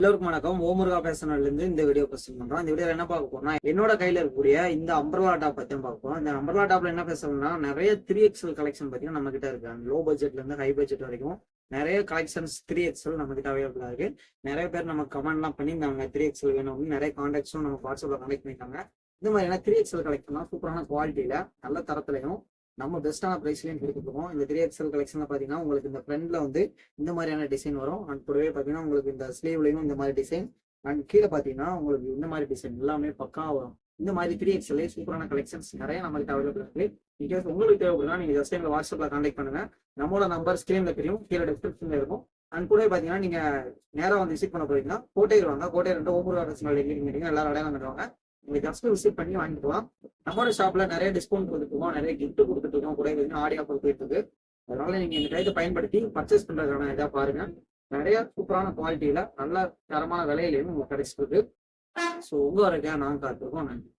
எல்லோருக்கும் வணக்கம். ஓமுருகா பேசனர்ல இருந்து இந்த வீடியோ பிரசன்ட் பண்றோம். இந்த வீடியோ என்ன பார்க்க போறோம்னா, என்னோட கையில இருக்கக்கூடிய இந்த அம்பர்லா டாப் பத்தி பார்க்க போறோம். இந்த அம்பர்லா டாப்ல என்ன பேசணும்னா, நிறைய 3XL கலெக்ஷன் பாத்தீங்கன்னா நம்ம கிட்ட இருக்கு. லோ பட்ஜெட்ல இருந்து ஹை பட்ஜெட் வரைக்கும் நிறைய கலெக்ஷன்ஸ் 3XL நம்ம கிட்ட அவைலபிளா இருக்கு. நிறைய பேர் நம்ம கமெண்ட்லாம் பண்ணி நாங்க 3XL வேணும், நிறைய கான்டாக்ட்ஸும் நம்ம வாட்ஸ்அப்ல கனெக்ட் பண்ணிட்டாங்க. இந்த மாதிரியான 3XL கலெக்ஷன் சூப்பரான குவாலிட்டியில நல்ல தரத்துலையும் நம்ம பெஸ்ட்டான ப்ரைஸ்லையும் கொடுத்துருக்கோம். இந்த 3XL கலெக்ஷன்ல பாத்தீங்கன்னா உங்களுக்கு இந்த ஃப்ரண்ட்ல வந்து இந்த மாதிரியான டிசைன் வரும். அண்ட் கூடவே பாத்தீங்கன்னா உங்களுக்கு இந்த ஸ்லீவ்லையும் இந்த மாதிரி டிசைன், அண்ட் கீழே பாத்தீங்கன்னா உங்களுக்கு இந்த மாதிரி டிசைன் எல்லாமே பக்கா வரும். இந்த மாதிரி 3XL சூப்பரான கலெக்ஷன்ஸ் நிறைய நம்மளுக்கு அவைலபிள் இருக்கு. இன்கேஸ் உங்களுக்கு தேவைப்படுறா நீங்க ஜஸ்ட் எங்க வாட்ஸ்அப்ல கான்டாக்ட் பண்ணுங்க. நம்மளோட நம்பர் ஸ்கிரீன்ல தெரியும், கீழே டிஸ்கிரிப்ஷன்ல இருக்கும். அண்ட் கூட பாத்தீங்கன்னா நீங்க நேரம் வந்து விசிட் பண்ண போறீங்கன்னா கோட்டையில் வாங்க. கோட்டை 2 ஓமூர் எல்லாரும் அடையாளம் பண்ணுவாங்க. நீங்க ஜஸ்ட் விசிட் பண்ணி வாங்கிக்கலாம். நம்மளோட ஷாப்ல நிறைய டிஸ்கவுண்ட் கொடுத்துருக்கோம், நிறைய கிஃப்ட் கொடுத்துருக்கோம், கூட ஆடியோ போயிட்டு இருக்கு. அதனால நீங்க இந்த டைத்தை பயன்படுத்தி பர்ச்சேஸ் பண்றதுக்கான இதா பாருங்க. நிறைய சூப்பரான குவாலிட்டியில நல்ல தரமான விலையிலையும் உங்களுக்கு கிடைச்சிருக்கு. ஸோ உங்க வரைக்கும் நாங்க காத்திருக்கோம். நன்றி.